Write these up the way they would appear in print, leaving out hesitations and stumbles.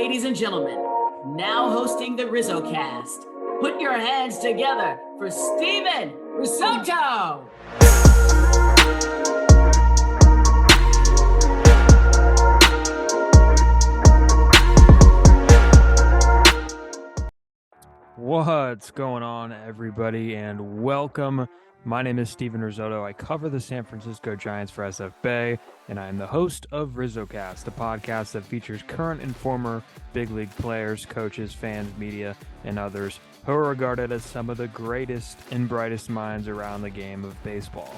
ladies and gentlemen, now hosting the RizzoCast, put your hands together for Steven Risotto! What's going on, everybody, and welcome. My name is Steven Risotto. I cover the San Francisco Giants for SF Bay, and I am the host of RizzoCast, a podcast that features current and former big league players, coaches, fans, media, and others who are regarded as some of the greatest and brightest minds around the game of baseball.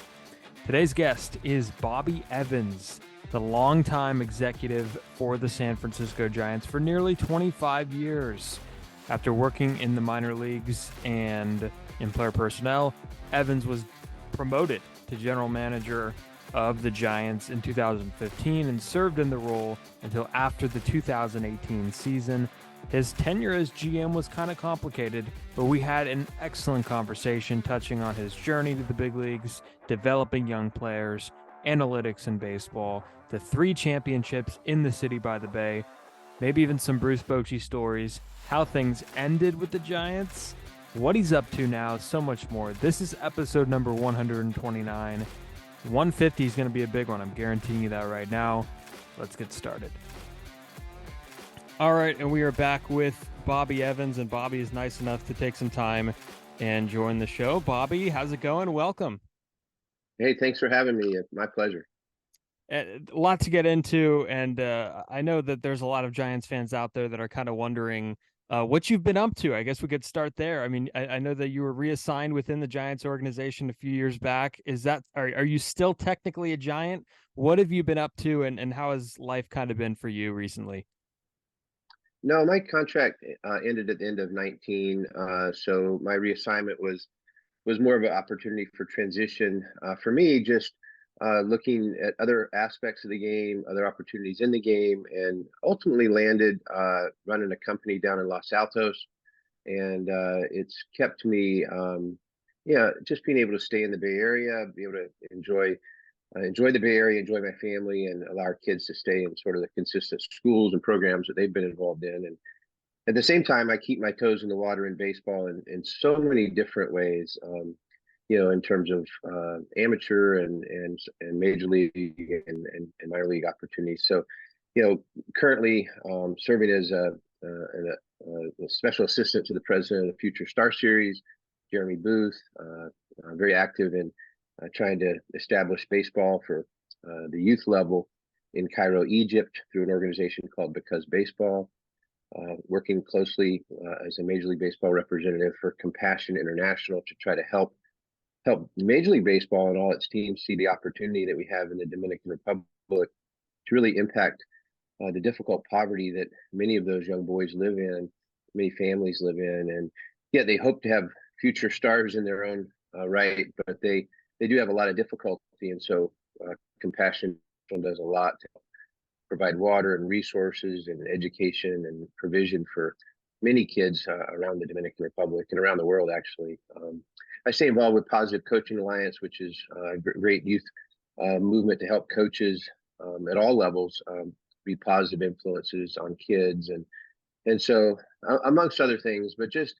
Today's guest is Bobby Evans, the longtime executive for the San Francisco Giants for nearly 25 years. After working in the minor leagues and in player personnel, Evans was promoted to general manager of the Giants in 2015 and served in the role until after the 2018 season. His tenure as GM was kind of complicated, but we had an excellent conversation touching on his journey to the big leagues, developing young players, analytics in baseball, the 3 championships in the city by the bay, maybe even some Bruce Bochy stories, how things ended with the Giants, what he's up to now, so much more. This is episode number 129. 150 is going to be a big one. I'm guaranteeing you that right now. Let's get started. All right, and we are back with Bobby Evans, and Bobby is nice enough to take some time and join the show. Bobby, how's it going? Welcome. Hey, thanks for having me. My pleasure. A lot to get into, and I know that there's a lot of Giants fans out there that are kind of wondering what you've been up to. I guess we could start there. I mean, I know that you were reassigned within the Giants organization a few years back. Are you still technically a Giant? What have you been up to, and how has life kind of been for you recently? No, my contract ended at the end of 19, so my reassignment was more of an opportunity for transition for me, just looking at other aspects of the game, other opportunities in the game, and ultimately landed running a company down in Los Altos. And it's kept me, just being able to stay in the Bay Area, be able to enjoy the Bay Area, enjoy my family, and allow our kids to stay in sort of the consistent schools and programs that they've been involved in. And at the same time, I keep my toes in the water in baseball in so many different ways. In terms of amateur and major league and minor league opportunities. So, currently serving as a special assistant to the president of the Future Star Series, Jeremy Booth. Very active in trying to establish baseball for the youth level in Cairo, Egypt, through an organization called Because Baseball. Working closely as a Major League Baseball representative for Compassion International to try to help Major League Baseball and all its teams see the opportunity that we have in the Dominican Republic to really impact the difficult poverty that many of those young boys live in, many families live in, and yet they hope to have future stars in their own right, but they do have a lot of difficulty, and so Compassion does a lot to provide water and resources and education and provision for many kids around the Dominican Republic and around the world, actually. I stay involved with Positive Coaching Alliance, which is a great youth movement to help coaches at all levels be positive influences on kids. And so, amongst other things, but just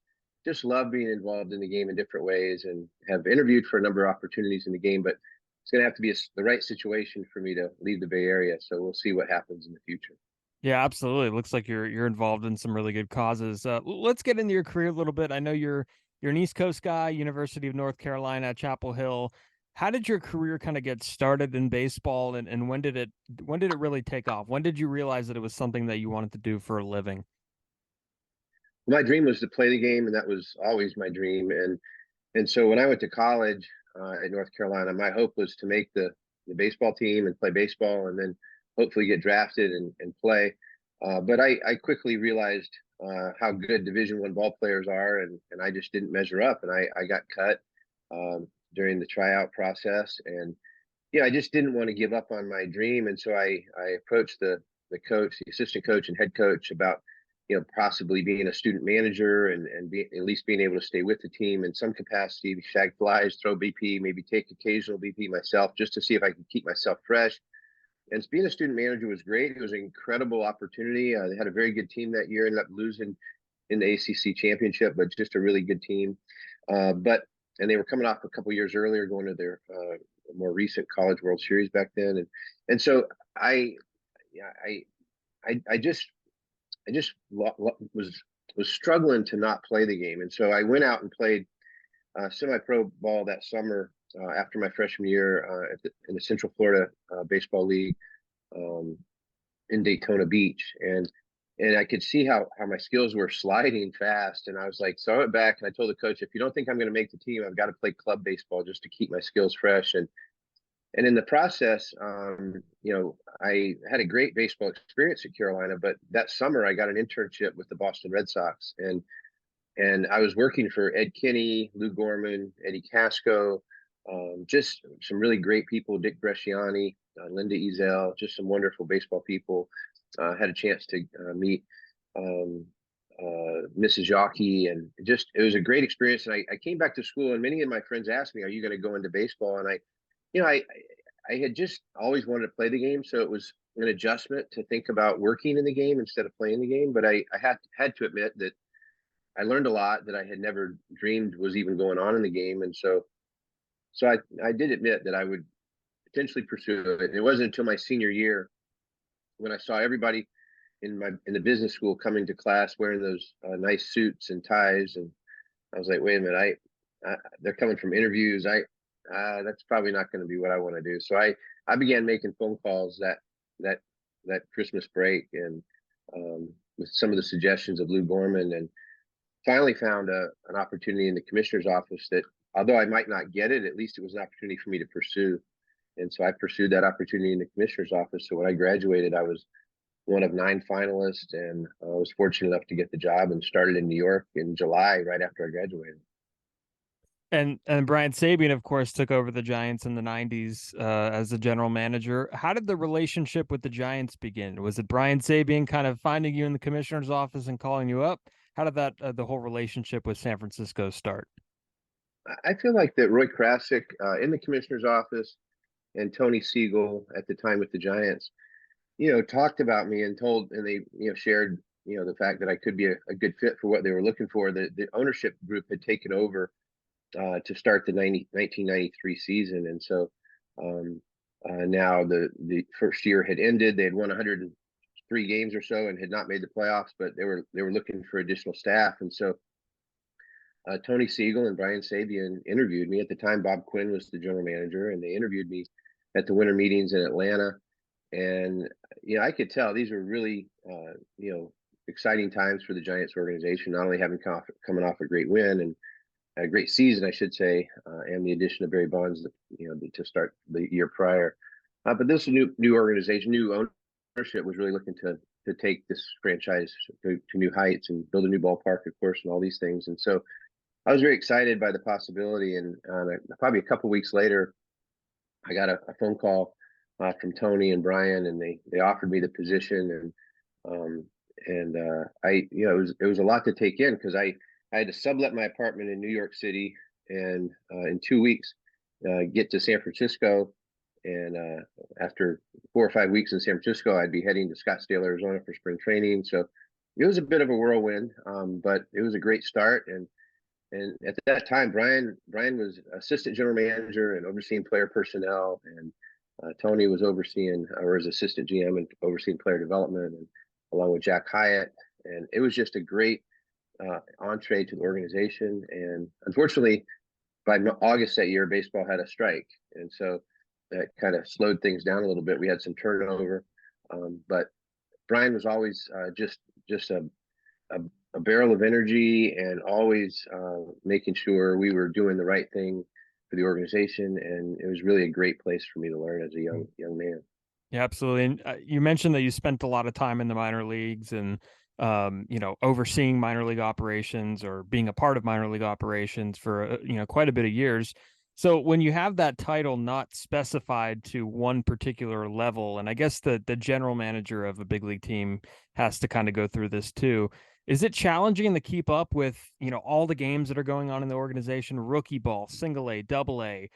love being involved in the game in different ways, and have interviewed for a number of opportunities in the game, but it's going to have to be the right situation for me to leave the Bay Area. So we'll see what happens in the future. Yeah, absolutely. It looks like you're involved in some really good causes. Let's get into your career a little bit. I know you're an East Coast guy, University of North Carolina at Chapel Hill. How did your career kind of get started in baseball, and when did it really take off? When did you realize that it was something that you wanted to do for a living? My dream was to play the game, and that was always my dream. And so when I went to college at North Carolina, my hope was to make the baseball team and play baseball, and then hopefully get drafted and play. But I quickly realized how good Division I ball players are, and I just didn't measure up, and I got cut during the tryout process, and I just didn't want to give up on my dream, and so I approached the coach, the assistant coach, and head coach about possibly being a student manager and at least being able to stay with the team in some capacity, shag flies, throw BP, maybe take occasional BP myself, just to see if I could keep myself fresh and being a student manager was great. It was an incredible opportunity. They had a very good team that year, ended up losing in the ACC championship, but just a really good team. And they were coming off a couple years earlier, going to their more recent College World Series back then, and so I, yeah, I just was struggling to not play the game, and so I went out and played semi-pro ball that summer after my freshman year in the Central Florida Baseball League in Daytona Beach, and I could see how my skills were sliding fast, and I was like, so I went back and I told the coach, if you don't think I'm going to make the team, I've got to play club baseball just to keep my skills fresh. And in the process, I had a great baseball experience at Carolina, but that summer I got an internship with the Boston Red Sox, and I was working for Ed Kinney, Lou Gorman, Eddie Casco, just some really great people, Dick Bresciani, Linda Ezel, just some wonderful baseball people. Had a chance to meet Mrs. Jockey, and it was a great experience. And I came back to school, and many of my friends asked me, "Are you going to go into baseball?" And I had just always wanted to play the game, so it was an adjustment to think about working in the game instead of playing the game. But I had to admit that I learned a lot that I had never dreamed was even going on in the game, and so I did admit that I would potentially pursue it. And it wasn't until my senior year when I saw everybody in the business school coming to class wearing those nice suits and ties, and I was like, wait a minute, they're coming from interviews. That's probably not going to be what I want to do. So I began making phone calls that Christmas break, and with some of the suggestions of Lou Gorman, and finally found an opportunity in the commissioner's office that, although I might not get it, at least it was an opportunity for me to pursue. And so I pursued that opportunity in the commissioner's office. So when I graduated, I was one of 9 finalists, and I was fortunate enough to get the job and started in New York in July, right after I graduated. And Brian Sabian, of course, took over the Giants in the 90s as the general manager. How did the relationship with the Giants begin? Was it Brian Sabian kind of finding you in the commissioner's office and calling you up? How did that the whole relationship with San Francisco start? I feel like that Roy Krasick in the commissioner's office and Tony Siegel at the time with the Giants, talked about me and they, shared, the fact that I could be a good fit for what they were looking for. The ownership group had taken over to start the 1993 season. And so now the first year had ended. They had won 103 games or so and had not made the playoffs, but they were looking for additional staff. And so Tony Siegel and Brian Sabian interviewed me. At the time, Bob Quinn was the general manager, and they interviewed me at the winter meetings in Atlanta. And I could tell these were really exciting times for the Giants organization, not only coming off a great win and a great season, I should say, and the addition of Barry Bonds, to start the year prior. But this new organization, new ownership was really looking to take this franchise to new heights and build a new ballpark, of course, and all these things. And so I was very excited by the possibility. And probably a couple weeks later, I got a phone call from Tony and Brian, and they offered me the position. And it was a lot to take in, because I had to sublet my apartment in New York City, and in 2 weeks get to San Francisco. And after 4 or 5 weeks in San Francisco, I'd be heading to Scottsdale, Arizona for spring training. So it was a bit of a whirlwind, but it was a great start. And at that time, Brian was assistant general manager and overseeing player personnel, and Tony was overseeing, or as assistant GM and overseeing player development, and along with Jack Hyatt. And it was just a great entree to the organization. And unfortunately, by August that year, baseball had a strike, and so that kind of slowed things down a little bit. We had some turnover, but Brian was always just a barrel of energy, and always making sure we were doing the right thing for the organization. And it was really a great place for me to learn as a young man. Yeah, absolutely. And you mentioned that you spent a lot of time in the minor leagues and, overseeing minor league operations or being a part of minor league operations for, quite a bit of years. So when you have that title not specified to one particular level, and I guess the general manager of a big league team has to kind of go through this too, is it challenging to keep up with, all the games that are going on in the organization, rookie ball, single A, double A,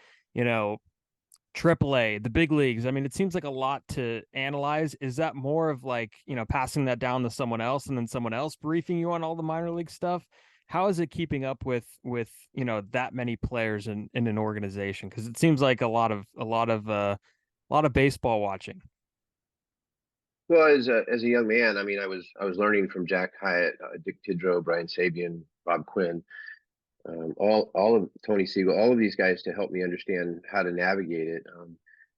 AAA, the big leagues. I mean, it seems like a lot to analyze. Is that more of like, passing that down to someone else and then someone else briefing you on all the minor league stuff? How is it keeping up with that many players in an organization? Because it seems like a lot of baseball watching. Well, as a young man, I mean, I was learning from Jack Hyatt, Dick Tidrow, Brian Sabian, Bob Quinn, all of Tony Siegel, all of these guys to help me understand how to navigate it.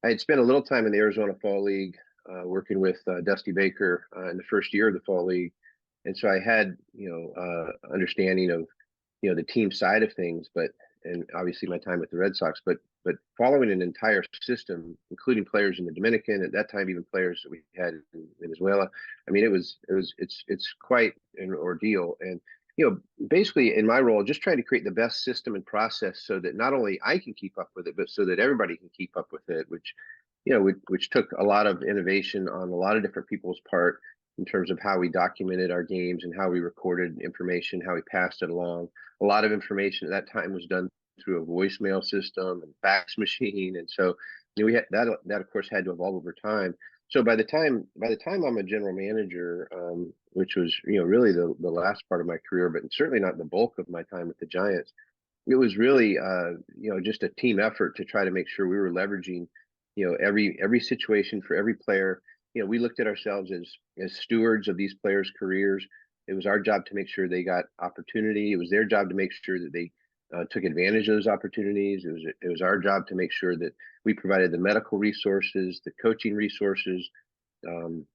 I had spent a little time in the Arizona Fall League, working with Dusty Baker in the first year of the Fall League, and so I had understanding of the team side of things, and obviously my time with the Red Sox, but following an entire system, including players in the Dominican at that time, even players that we had in Venezuela. I mean, it's quite an ordeal, and basically in my role, just trying to create the best system and process so that not only I can keep up with it, but so that everybody can keep up with it, which took a lot of innovation on a lot of different people's part in terms of how we documented our games and how we recorded information, how we passed it along. A lot of information at that time was done through a voicemail system and fax machine, and so we had that of course had to evolve over time. So by the time I'm a general manager, which was really the last part of my career, but certainly not the bulk of my time with the Giants, it was really just a team effort to try to make sure we were leveraging every situation for every player. We looked at ourselves as stewards of these players' careers. It was our job to make sure they got opportunity. It was their job to make sure that they took advantage of those opportunities. It was our job to make sure that we provided the medical resources, the coaching resources, um,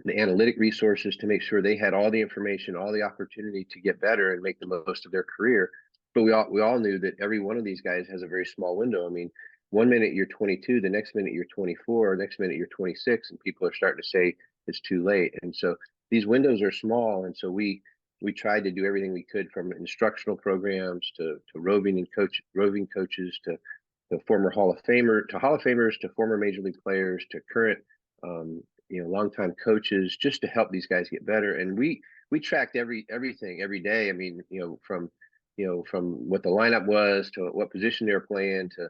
the analytic resources to make sure they had all the information, all the opportunity to get better and make the most of their career. But we all knew that every one of these guys has a very small window. I mean, one minute you're 22, the next minute you're 24, next minute you're 26, and people are starting to say it's too late. And so these windows are small, and so we tried to do everything we could, from instructional programs to roving coaches to former Hall of Famers to former major league players to current um, longtime coaches, just to help these guys get better. And we tracked everything every day. I mean, from what the lineup was to what position they were playing to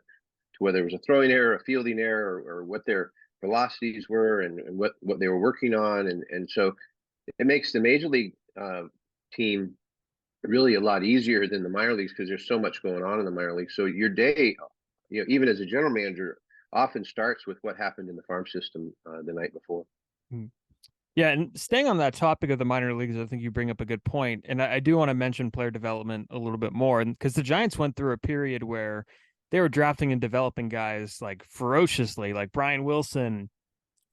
whether it was a throwing error, a fielding error, or what their velocities were and what they were working on. And so it makes the major league team really a lot easier than the minor leagues because there's so much going on in the minor leagues. So your day, even as a general manager, often starts with what happened in the farm system the night before. Hmm. Yeah, and staying on that topic of the minor leagues, I think you bring up a good point. And I do want to mention player development a little bit more. And because the Giants went through a period where they were drafting and developing guys like ferociously, like Brian Wilson,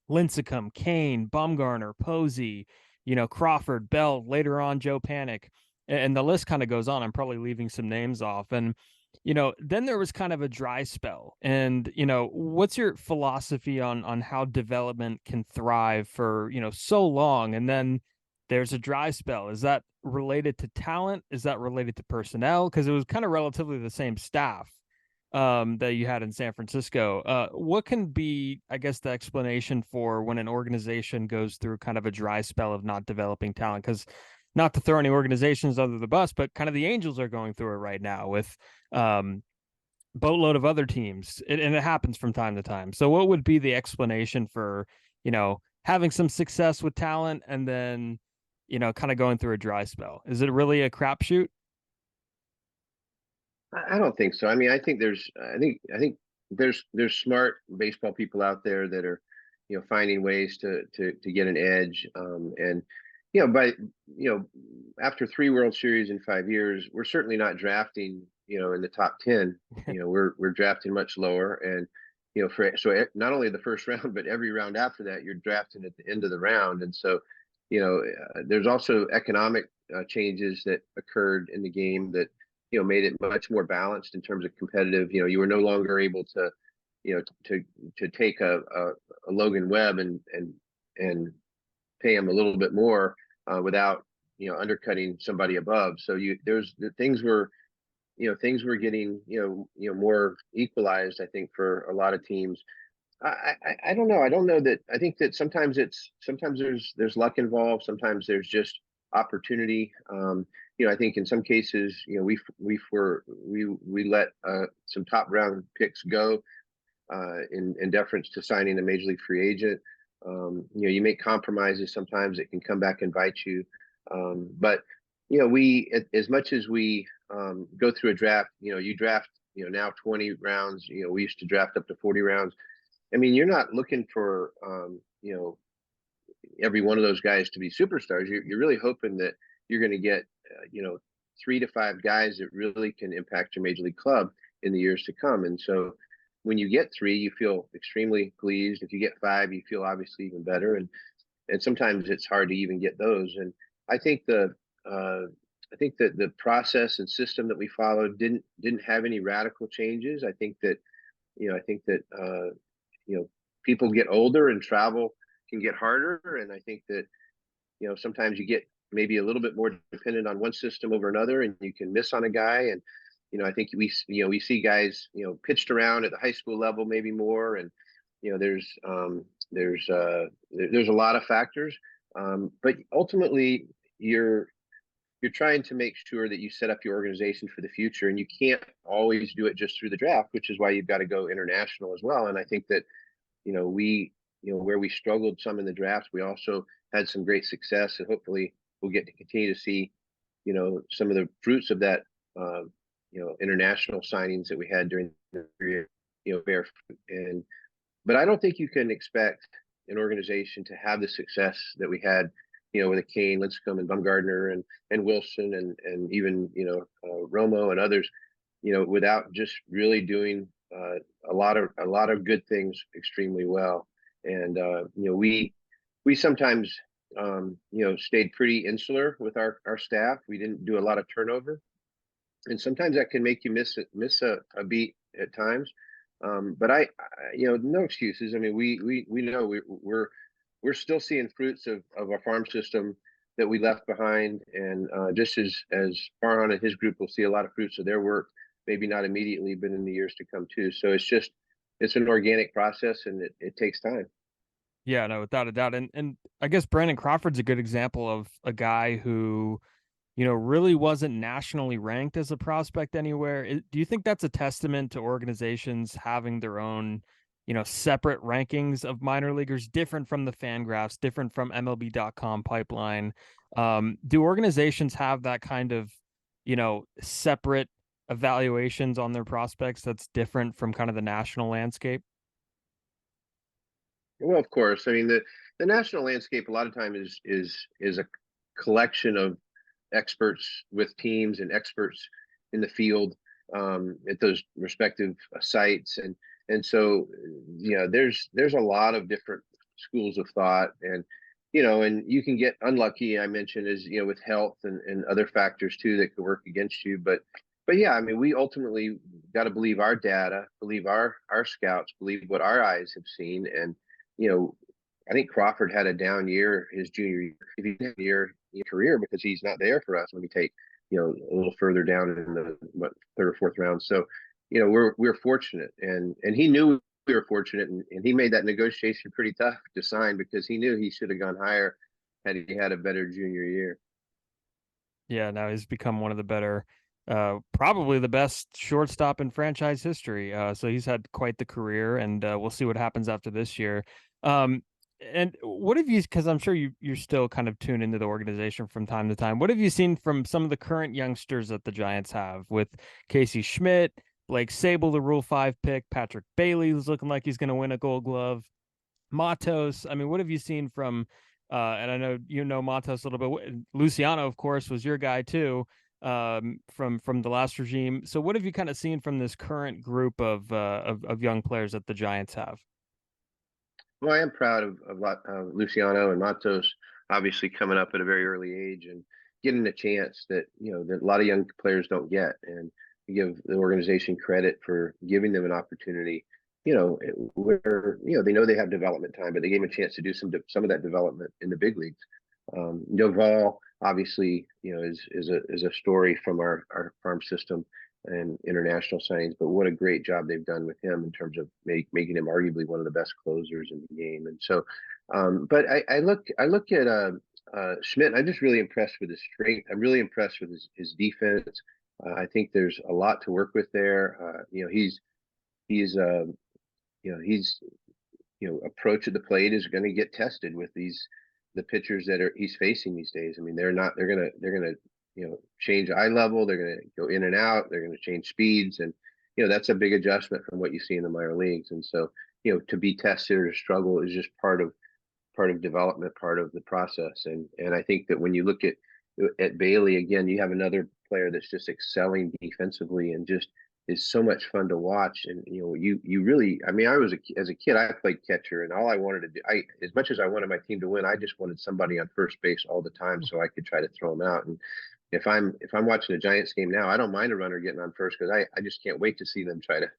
Lincecum, Kane, Bumgarner, Posey, Crawford, Bell, later on Joe Panic, and the list kind of goes on. I'm probably leaving some names off. And then there was kind of a dry spell. And what's your philosophy on how development can thrive for so long, and then there's a dry spell? Is that related to talent? Is that related to personnel? Because it was kind of relatively the same staff that you had in San Francisco. What can be, I guess, the explanation for when an organization goes through kind of a dry spell of not developing talent? Because not to throw any organizations under the bus, but kind of the Angels are going through it right now with boatload of other teams, and it happens from time to time. So what would be the explanation for, having some success with talent and then, kind of going through a dry spell? Is it really a crapshoot? I don't think so. I mean, I think there's smart baseball people out there that are, finding ways to get an edge. And by after 3 World Series in 5 years, we're certainly not drafting, in the top 10. We're drafting much lower, and not only the first round, but every round after that, you're drafting at the end of the round. And so, there's also economic changes that occurred in the game that made it much more balanced in terms of competitive. You were no longer able to to take a Logan Webb and pay him a little bit more without undercutting somebody above. So there's the things were getting more equalized, I think, for a lot of teams. I don't know. I don't know that. I think that sometimes there's luck involved. Sometimes there's just opportunity. I think in some cases, we let some top round picks go in deference to signing a major league free agent. You make compromises. Sometimes it can come back and bite you. But we, as much as we go through a draft, you draft, now 20 rounds. We used to draft up to 40 rounds. I mean, you're not looking for, every one of those guys to be superstars. You're really hoping that you're going to get, 3 to 5 guys that really can impact your major league club in the years to come. And so when you get 3, you feel extremely pleased. If you get 5, you feel obviously even better. And sometimes it's hard to even get those. And I think that the process and system that we followed didn't have any radical changes. I think that people get older and travel can get harder. And I think that, sometimes you get maybe a little bit more dependent on one system over another, and you can miss on a guy. And, I think we see guys, pitched around at the high school level, maybe more. And, there's a lot of factors. But ultimately you're trying to make sure that you set up your organization for the future, and you can't always do it just through the draft, which is why you've got to go international as well. And I think that, where we struggled some in the draft, we also had some great success, and hopefully we'll get to continue to see, some of the fruits of that, international signings that we had during the period, bear fruit. But I don't think you can expect an organization to have the success that we had, with a Kane, Lincecum, and Bumgardner, and Wilson, and even, Romo and others, without just really doing a lot of good things extremely well. And we sometimes stayed pretty insular with our staff. We didn't do a lot of turnover, and sometimes that can make you miss a beat at times. But no excuses. I mean, we know we're still seeing fruits of our farm system that we left behind, and just as Farhan and his group will see a lot of fruits of their work, maybe not immediately, but in the years to come too. So it's an organic process, and it takes time. Yeah, no, without a doubt. And I guess Brandon Crawford's a good example of a guy who, really wasn't nationally ranked as a prospect anywhere. Do you think that's a testament to organizations having their own, separate rankings of minor leaguers, different from the Fangraphs, different from MLB.com pipeline? Do organizations have that kind of, separate evaluations on their prospects that's different from kind of the national landscape? Well, of course. I mean, the national landscape a lot of time is a collection of experts with teams and experts in the field, at those respective sites, and so there's a lot of different schools of thought, and and you can get unlucky. I mentioned, as with health and other factors too that could work against you, but yeah, I mean, we ultimately got to believe our data, believe our scouts, believe what our eyes have seen. And I think Crawford had a down year his junior year. If he had a year in career, because he's not there for us when we take, a little further down in the third or fourth round. So, we're fortunate, and he knew we were fortunate, and he made that negotiation pretty tough to sign, because he knew he should have gone higher had he had a better junior year. Yeah, now he's become one of the better, probably the best shortstop in franchise history. So he's had quite the career, and we'll see what happens after this year. And what have you, because I'm sure you're still kind of tuned into the organization from time to time. What have you seen from some of the current youngsters that the Giants have, with Casey Schmidt, Blake Sable, the Rule 5 pick, Patrick Bailey, who's looking like he's going to win a Gold Glove, Matos? I mean, what have you seen from, and I know Matos a little bit. Luciano, of course, was your guy too, from the last regime. So what have you kind of seen from this current group of young players that the Giants have? Well, I am proud of Luciano and Matos, obviously coming up at a very early age and getting a chance that that a lot of young players don't get, and give the organization credit for giving them an opportunity. Where they know they have development time, but they gave them a chance to do some of that development in the big leagues. Doval, obviously, is a story from our farm system and international signings, but what a great job they've done with him in terms of making him arguably one of the best closers in the game. And so, but I look at Schmidt, and I'm just really impressed with his strength. I'm really impressed with his defense. I think there's a lot to work with there. He's he's approach at the plate is going to get tested with the pitchers that he's facing these days. I mean, they're gonna change eye level. They're gonna go in and out. They're gonna change speeds, and that's a big adjustment from what you see in the minor leagues. And so to be tested or to struggle is just part of development, part of the process. And I think that when you look at Bailey again, you have another player that's just excelling defensively and just is so much fun to watch. And you really, I mean, as a kid, I played catcher, and all I wanted to do, as much as I wanted my team to win, I just wanted somebody on first base all the time so I could try to throw them out. And if I'm watching a Giants game now, I don't mind a runner getting on first because I just can't wait to see them try to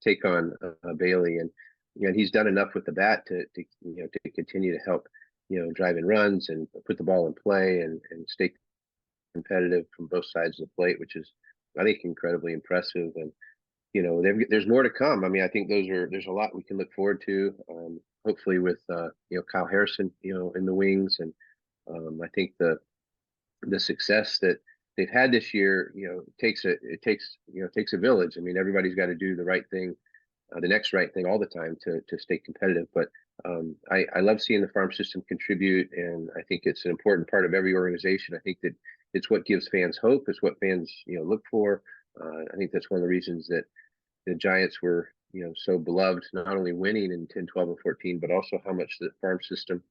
take on Bailey. And he's done enough with the bat to continue to help drive in runs and put the ball in play and stay competitive from both sides of the plate, which is, I think, incredibly impressive. And there's more to come. I mean, I think there's a lot we can look forward to. Hopefully with Kyle Harrison in the wings, and I think the success that they've had this year takes a village. I mean, everybody's got to do the right thing, the next right thing all the time to stay competitive. But I love seeing the farm system contribute, and I think it's an important part of every organization. I think that it's what gives fans hope. It's what fans look for. I think that's one of the reasons that the Giants were so beloved, not only winning in 10, 12, and 14, but also how much the farm system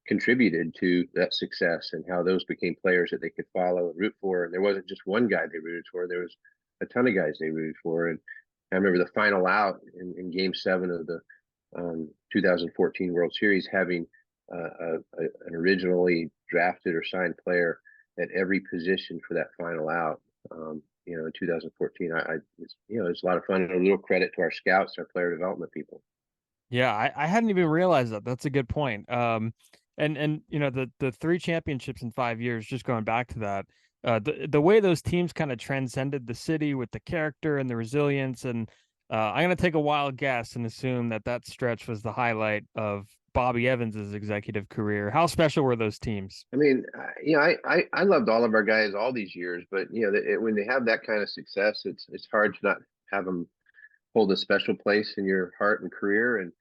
contributed to that success and how those became players that they could follow and root for. And there wasn't just one guy they rooted for. There was a ton of guys they rooted for. And I remember the final out in Game 7 of the 2014 World Series having an originally drafted or signed player at every position for that final out. In 2014, it's a lot of fun, and a little credit to our scouts, our player development people. Yeah, I hadn't even realized that. That's a good point. And the 3 championships in 5 years, just going back to that, the way those teams kind of transcended the city with the character and the resilience. And I'm going to take a wild guess and assume that stretch was the highlight of Bobby Evans's executive career. How special were those teams? I mean, I loved all of our guys all these years, but when they have that kind of success, it's hard to not have them hold a special place in your heart and career. And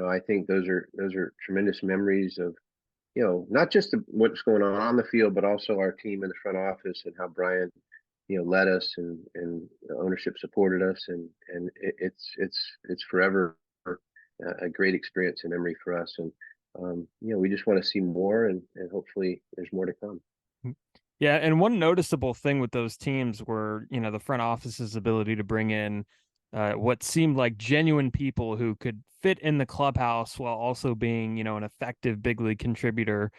I think those are tremendous memories of not just what's going on the field, but also our team in the front office and how Brian led us and the ownership supported us, and it's forever a great experience and memory for us. And we just want to see more, and hopefully there's more to come. Yeah, and one noticeable thing with those teams were, the front office's ability to bring in what seemed like genuine people who could fit in the clubhouse while also being, an effective big league contributor.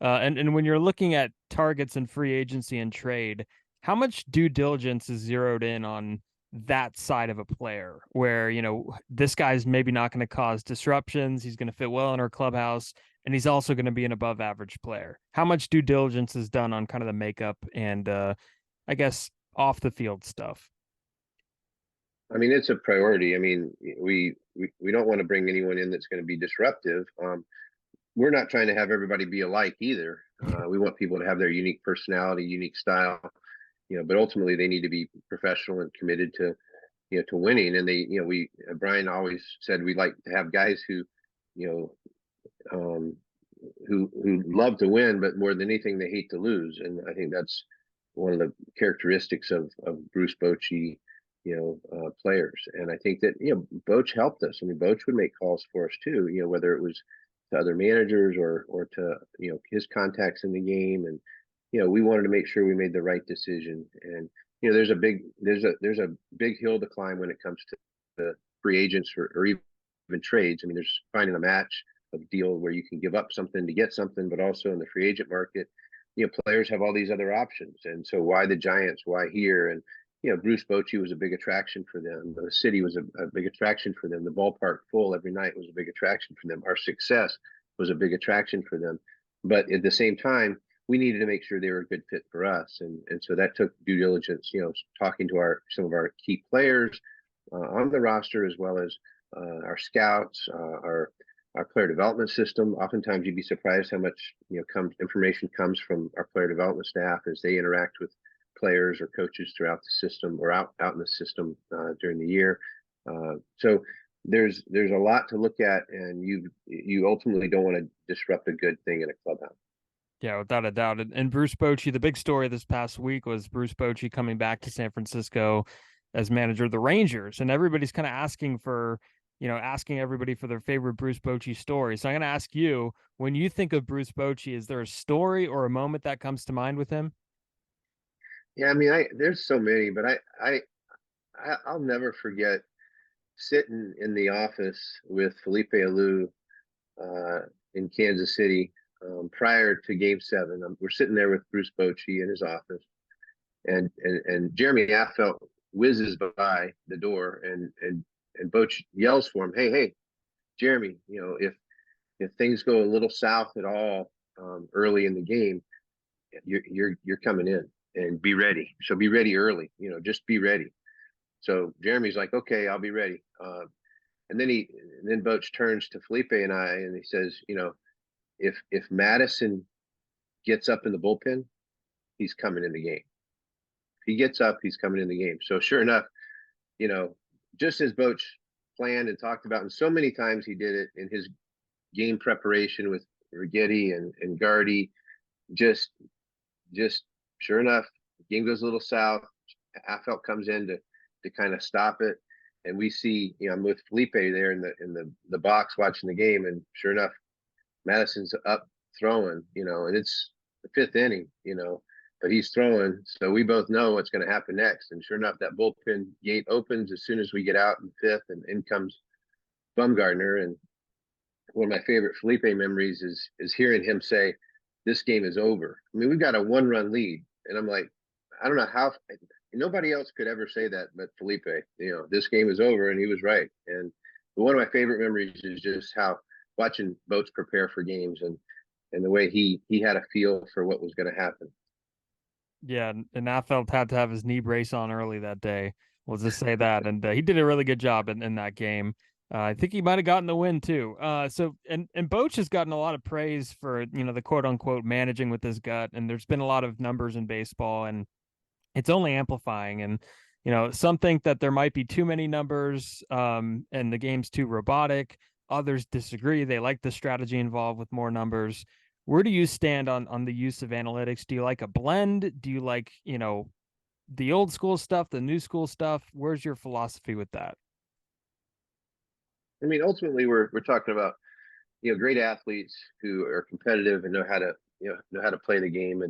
And when you're looking at targets and free agency and trade, how much due diligence is zeroed in on that side of a player where, this guy's maybe not going to cause disruptions. He's going to fit well in our clubhouse, and he's also going to be an above average player. How much due diligence is done on kind of the makeup and I guess off the field stuff? I mean, it's a priority. I mean, we don't want to bring anyone in that's going to be disruptive. We're not trying to have everybody be alike either. We want people to have their unique personality, unique style, but ultimately they need to be professional and committed to winning. And Brian always said we like to have guys who who love to win, but more than anything they hate to lose. And I think that's one of the characteristics of Bruce Bochy players. And I think that Boch helped us. I mean, Boch would make calls for us too, whether it was to other managers or to his contacts in the game. And we wanted to make sure we made the right decision. And there's a big hill to climb when it comes to the free agents or even trades. I mean, there's finding a match of deal where you can give up something to get something, but also in the free agent market, players have all these other options. And so why the Giants? Why here? And Bruce Bochy was a big attraction for them. The city was a big attraction for them. The ballpark full every night was a big attraction for them. Our success was a big attraction for them. But at the same time, we needed to make sure they were a good fit for us. And so that took due diligence, talking to some of our key players on the roster, as well as our scouts, our player development system. Oftentimes you'd be surprised how much information comes from our player development staff as they interact with players or coaches throughout the system or out in the system during the year. So there's a lot to look at, and you ultimately don't want to disrupt a good thing in a clubhouse. Yeah, without a doubt. And Bruce Bochy, the big story this past week was Bruce Bochy coming back to San Francisco as manager of the Rangers. And everybody's kind of asking everybody for their favorite Bruce Bochy story. So I'm going to ask you, when you think of Bruce Bochy, is there a story or a moment that comes to mind with him? Yeah, I mean, there's so many, but I'll never forget sitting in the office with Felipe Alou uh, in Kansas City prior to Game 7. We're sitting there with Bruce Bochy in his office, and Jeremy Affeldt whizzes by the door, and Bochy yells for him, "Hey, Jeremy! If things go a little south at all early in the game, you're coming in and be ready. So be ready early. Just be ready." So Jeremy's like, "Okay, I'll be ready." And then Boch turns to Felipe and I, and he says, if Madison gets up in the bullpen, he's coming in the game. If he gets up, he's coming in the game. So sure enough, you know, just as Boch planned and talked about, and so many times he did it in his game preparation with Rigetti and Gardy, just sure enough, game goes a little south. Affelt comes in to kind of stop it, and we see, I'm with Felipe there in the box watching the game, and sure enough, Madison's up throwing, and it's the fifth inning, but he's throwing, so we both know what's going to happen next. And sure enough, that bullpen gate opens as soon as we get out in fifth, and in comes Bumgardner. And one of my favorite Felipe memories is hearing him say, "This game is over." I mean, we've got a 1-run lead, and I'm like, I don't know how nobody else could ever say that but Felipe. This game is over, and he was right. And one of my favorite memories is just how watching boats prepare for games, and the way he had a feel for what was going to happen. Yeah, and Affeldt had to have his knee brace on early that day. We'll just say that, and he did a really good job in that game. I think he might have gotten the win too. And Boch has gotten a lot of praise for the quote unquote managing with his gut, and there's been a lot of numbers in baseball, and it's only amplifying. And some think that there might be too many numbers, and the game's too robotic. Others disagree. They like the strategy involved with more numbers. Where do you stand on the use of analytics? Do you like a blend? Do you like, the old school stuff, the new school stuff? Where's your philosophy with that? I mean, ultimately, we're talking about great athletes who are competitive and know how to play the game.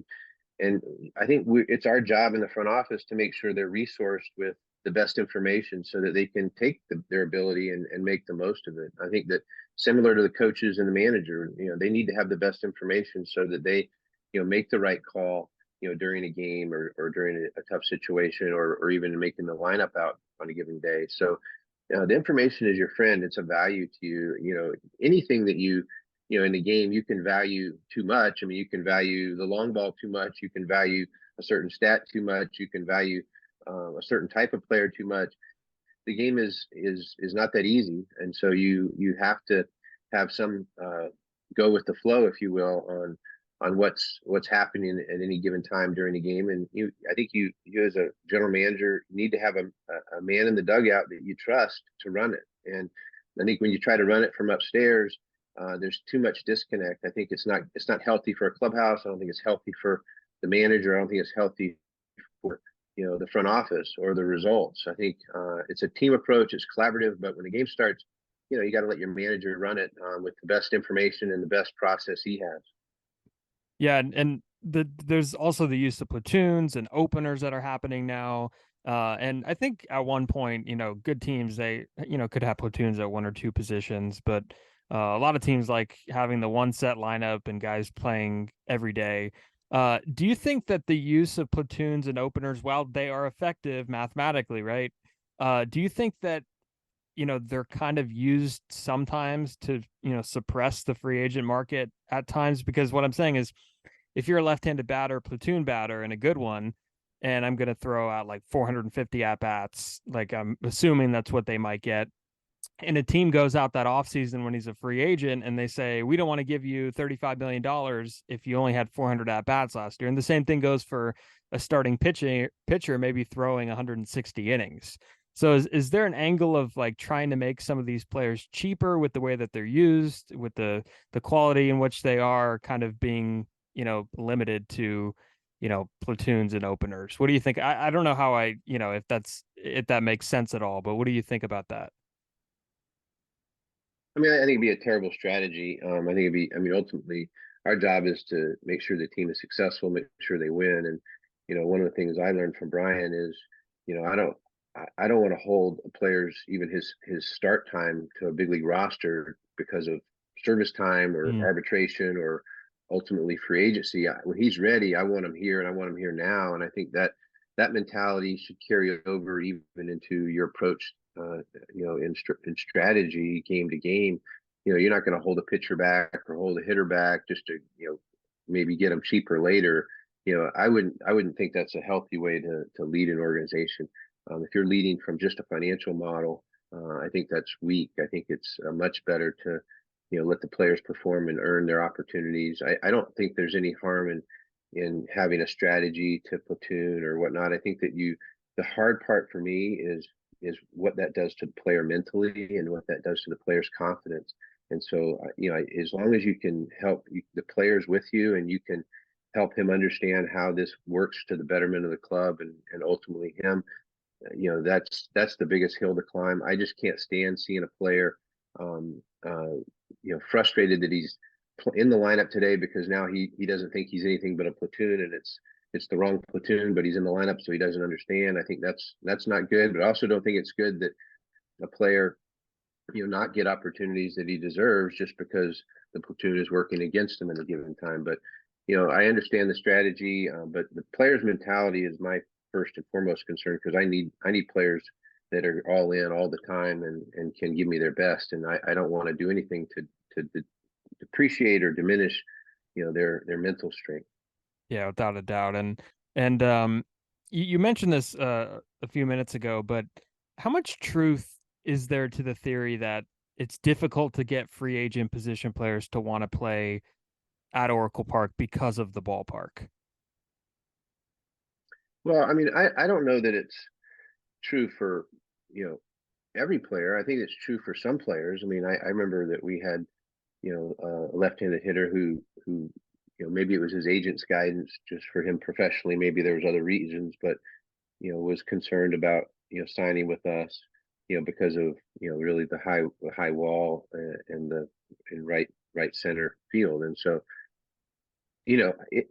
And I think it's our job in the front office to make sure they're resourced with the best information so that they can take their ability and make the most of it. I think that similar to the coaches and the manager, they need to have the best information so that they, make the right call, during a game or during a tough situation, or even making the lineup out on a given day. So the information is your friend. It's a value to you. Anything that in the game, you can value too much. I mean, you can value the long ball too much. You can value a certain stat too much. You can value a certain type of player too much. The game is not that easy, and so you have to have some go with the flow, if you will, on what's happening at any given time during the game. And I think you as a general manager need to have a man in the dugout that you trust to run it. And I think when you try to run it from upstairs, there's too much disconnect. I think it's not healthy for a clubhouse. I don't think it's healthy for the manager. I don't think it's healthy for the front office or the results. I think it's a team approach. It's collaborative, but when the game starts, you got to let your manager run it with the best information and the best process he has. Yeah, and there's also the use of platoons and openers that are happening now. And I think at one point, good teams, they, could have platoons at one or two positions, but a lot of teams like having the one set lineup and guys playing every day. Do you think that the use of platoons and openers, while they are effective mathematically, right? Do you think that, they're kind of used sometimes to, suppress the free agent market at times? Because what I'm saying is, if you're a left-handed batter, platoon batter, and a good one, and I'm going to throw out like 450 at-bats, like I'm assuming that's what they might get, and a team goes out that offseason when he's a free agent and they say, we don't want to give you $35 million if you only had 400 at-bats last year. And the same thing goes for a starting pitcher maybe throwing 160 innings. So is there an angle of like trying to make some of these players cheaper with the way that they're used, with the quality in which they are kind of being, limited to, platoons and openers? What do you think? I don't know how if that makes sense at all, but what do you think about that? I mean, I think it'd be a terrible strategy. I think ultimately, our job is to make sure the team is successful, make sure they win. And, one of the things I learned from Brian is, I don't want to hold a player's even his start time to a big league roster because of service time or Mm, arbitration or ultimately free agency. When he's ready, I want him here and I want him here now. And I think that mentality should carry over even into your approach, in strategy, game to game. You're not going to hold a pitcher back or hold a hitter back just to, maybe get them cheaper later. I wouldn't think that's a healthy way to lead an organization. If you're leading from just a financial model, I think that's weak. I think it's much better to, let the players perform and earn their opportunities. I don't think there's any harm in having a strategy to platoon or whatnot. I think that the hard part for me is what that does to the player mentally and what that does to the player's confidence. And so, as long as you can help the players with you and you can help him understand how this works to the betterment of the club and ultimately him, that's the biggest hill to climb. I just can't stand seeing a player, um, uh, frustrated that he's in the lineup today because now he doesn't think he's anything but a platoon, and it's the wrong platoon, but he's in the lineup, so he doesn't understand. I think that's not good, but I also don't think it's good that a player, not get opportunities that he deserves just because the platoon is working against him at a given time. But I understand the strategy, but the player's mentality is my first and foremost concern because I need players that are all in all the time and can give me their best, and I don't want to do anything to depreciate or diminish, their mental strength. yeah, without a doubt. And you mentioned this a few minutes ago, but how much truth is there to the theory that it's difficult to get free agent position players to want to play at Oracle Park because of the ballpark? Well, I mean, I don't know that it's true for every player. I think it's true for some players. I mean, I remember that we had a left-handed hitter who maybe it was his agent's guidance just for him professionally. Maybe there was other reasons, but was concerned about signing with us, because of really the high wall and the in right center field. And so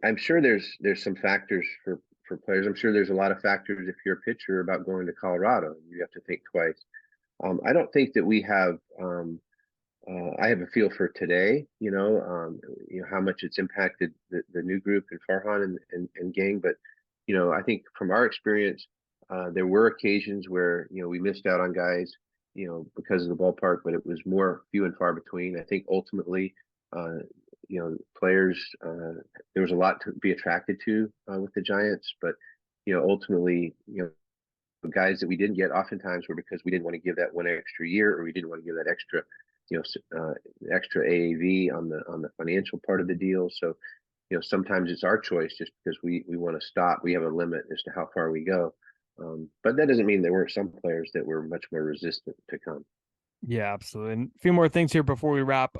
I'm sure there's some factors for players. I'm sure there's a lot of factors if you're a pitcher about going to Colorado. You have to think twice. I don't think that we have. I have a feel for today, how much it's impacted the new group and Farhan and gang. But, I think from our experience, there were occasions where, we missed out on guys, because of the ballpark, but it was more few and far between. I think ultimately, uh, players, there was a lot to be attracted to with the Giants, but, ultimately, guys that we didn't get oftentimes were because we didn't want to give that one extra year or we didn't want to give that extra extra AAV on the financial part of the deal. So, sometimes it's our choice just because we want to stop. We have a limit as to how far we go. But that doesn't mean there weren't some players that were much more resistant to come. Yeah, absolutely. And a few more things here before we wrap.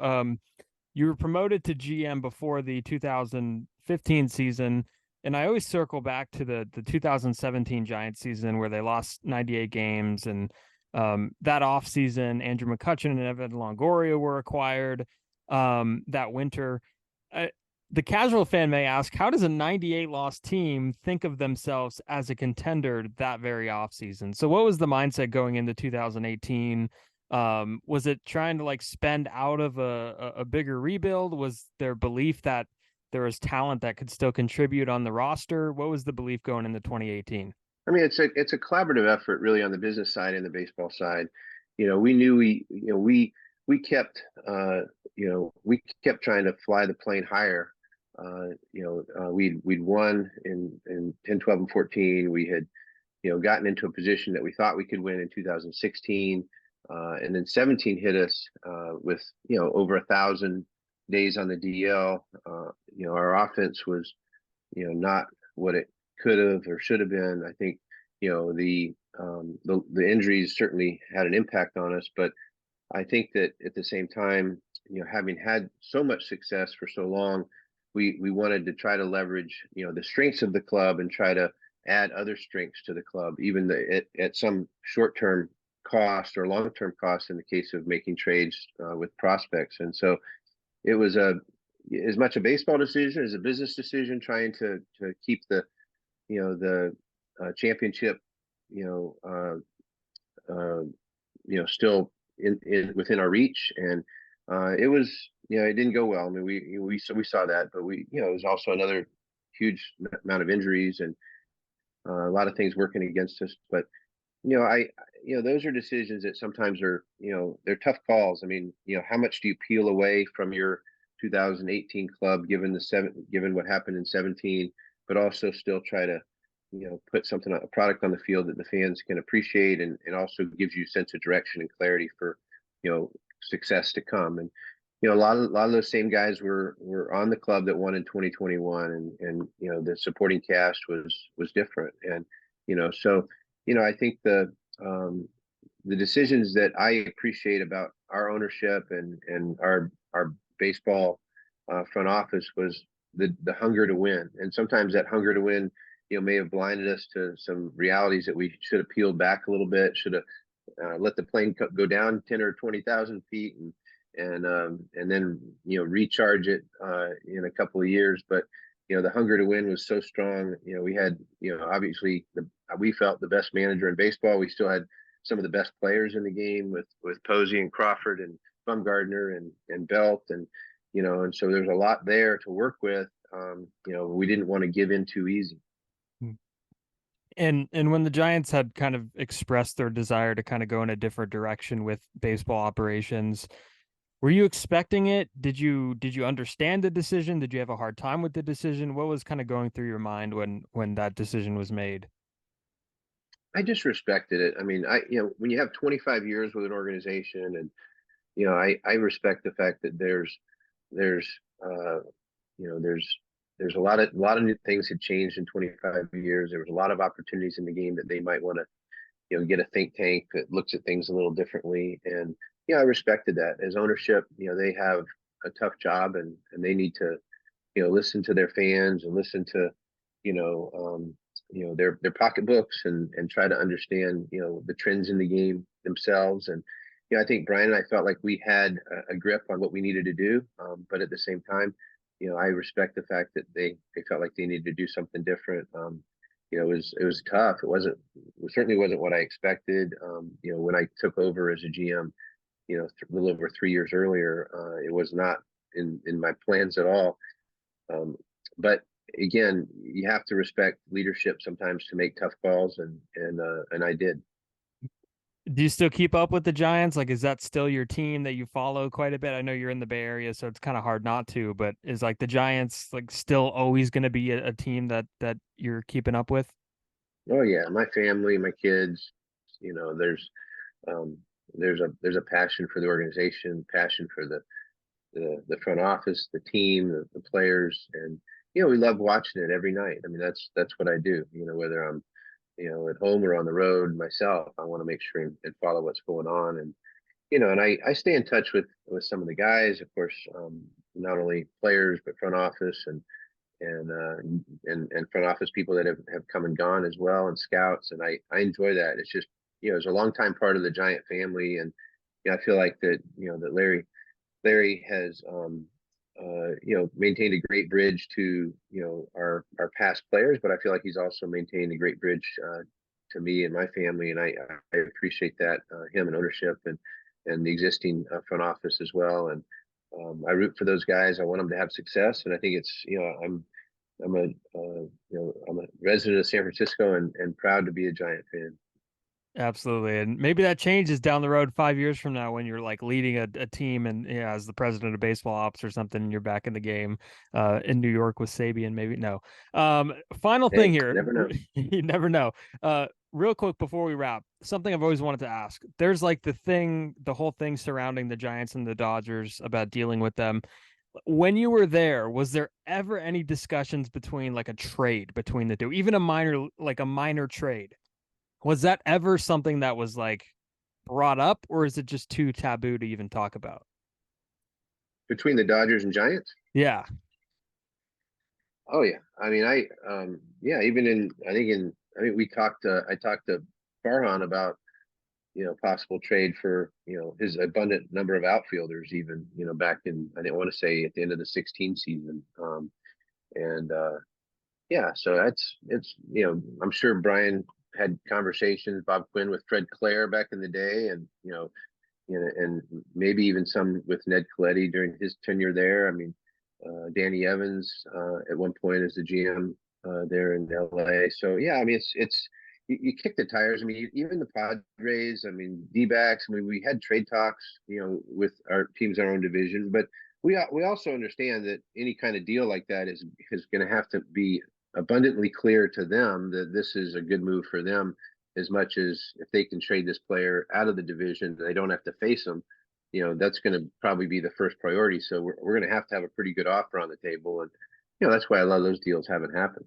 You were promoted to GM before the 2015 season, and I always circle back to the 2017 Giants season where they lost 98 games, and that offseason, Andrew McCutchen and Evan Longoria were acquired that winter. Uh, the casual fan may ask, how does a 98 loss team think of themselves as a contender that very offseason? So what was the mindset going into 2018? Was it trying to like spend out of a bigger rebuild? Was there belief that there was talent that could still contribute on the roster? What was the belief going into 2018? I mean, it's a collaborative effort really on the business side and the baseball side. We knew we kept we kept trying to fly the plane higher. We'd won in 10, 12, and 14. We had gotten into a position that we thought we could win in 2016, and then 17 hit us with over 1,000 days on the DL. Our offense was not what it could have or should have been. I think the injuries certainly had an impact on us, but I think that at the same time, having had so much success for so long, we wanted to try to leverage, the strengths of the club and try to add other strengths to the club, even at some short-term cost or long-term cost in the case of making trades with prospects. And so it was as much a baseball decision as a business decision, trying to keep the championship, you know, uh, still in within our reach. And it was, it didn't go well. I mean, we saw that, but it was also another huge amount of injuries and a lot of things working against us. But I those are decisions that sometimes are, they're tough calls. I mean, how much do you peel away from your 2018 club, given what happened in 17, but also still try to, put a product on the field that the fans can appreciate, and also gives you a sense of direction and clarity for, success to come. And a lot of those same guys were on the club that won in 2021, and the supporting cast was different. And so I think the decisions that I appreciate about our ownership and our baseball front office was the hunger to win. And sometimes that hunger to win, may have blinded us to some realities that we should have peeled back a little bit, should have let the plane go down 10 or 20,000 feet and then recharge it in a couple of years. But the hunger to win was so strong. We had obviously we felt the best manager in baseball. We still had some of the best players in the game with Posey and Crawford and Bumgardner and Belt, and so there's a lot there to work with. We didn't want to give in too easy. And when the Giants had kind of expressed their desire to kind of go in a different direction with baseball operations, were you expecting it? Did you understand the decision? Did you have a hard time with the decision? What was kind of going through your mind when that decision was made? I just respected it. I mean, when you have 25 years with an organization, and I respect the fact that there's uh, there's a lot of new things had changed in 25 years. There was a lot of opportunities in the game that they might want to get a think tank that looks at things a little differently. And I respected that. As ownership, they have a tough job, and they need to listen to their fans and listen to their pocketbooks, and try to understand the trends in the game themselves. And I think Brian and I felt like we had a grip on what we needed to do, but at the same time, I respect the fact that they felt like they needed to do something different. It was tough. It certainly wasn't what I expected. When I took over as a GM, a little over 3 years earlier, it was not in my plans at all. But again, you have to respect leadership sometimes to make tough calls, and I did. Do you still keep up with the Giants? Like, is that still your team that you follow quite a bit? I know you're in the Bay Area, so it's kind of hard not to, but is like the Giants like still always going to be a team that you're keeping up with? Oh yeah, my family, my kids, there's um, there's a passion for the organization, passion for the front office, the team, the players, and we love watching it every night. I mean, that's what I do. Whether I'm at home or on the road myself, I want to make sure and follow what's going on. And and I stay in touch with some of the guys, of course, not only players but front office and front office people that have come and gone as well, and scouts. And I enjoy that. It's just it's a long time part of the Giant family. And I feel like that Larry has maintained a great bridge to our past players, but I feel like he's also maintained a great bridge to me and my family, and I appreciate that, him and ownership and the existing front office as well. And I root for those guys. I want them to have success, and I think it's I'm a resident of San Francisco, and proud to be a Giant fan. Absolutely. And maybe that changes down the road 5 years from now when you're like leading a team and as the president of baseball ops or something, and you're back in the game in New York with Sabian, maybe. No. Final thing Hey, here. never know. You never know. Real quick before we wrap, something I've always wanted to ask. There's like the whole thing surrounding the Giants and the Dodgers about dealing with them. When you were there, was there ever any discussions between like a trade between the two, even a minor trade? Was that ever something that was like brought up, or is it just too taboo to even talk about? Between the Dodgers and Giants? Yeah. Oh yeah. I mean, yeah, even I think I talked to Farhan about, possible trade for, his abundant number of outfielders, even, back in, I didn't want to say at the end of the 16 season. And Yeah, so it's, I'm sure Brian had conversations, Bob Quinn, with Fred Clare back in the day, and and maybe even some with Ned Colletti during his tenure there. I mean, Danny Evans at one point as the GM there in LA. So yeah, I mean, it's you kick the tires. I mean, even the Padres. I mean, D-backs. I mean, we had trade talks, with our teams in our own division, but we also understand that any kind of deal like that is going to have to be abundantly clear to them that this is a good move for them, as much as if they can trade this player out of the division, they don't have to face them. That's going to probably be the first priority. So we're going to have a pretty good offer on the table. And, that's why a lot of those deals haven't happened.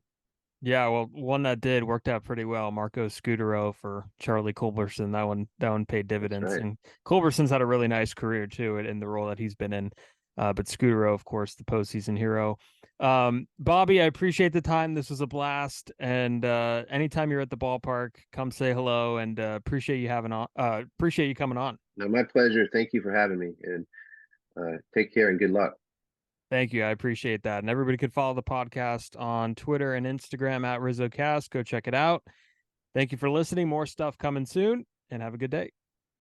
Yeah, well, one that did worked out pretty well. Marco Scutaro for Charlie Culberson. That one paid That's dividends, right. and Culberson's had a really nice career too in the role that he's been in. But Scutaro, of course, the postseason hero. Bobby, I appreciate the time. This was a blast, and anytime you're at the ballpark, come say hello. And appreciate you having on. Appreciate you coming on. No, my pleasure. Thank you for having me, and take care and good luck. Thank you. I appreciate that. And everybody could follow the podcast on Twitter and Instagram at RizzoCast. Go check it out. Thank you for listening. More stuff coming soon, and have a good day.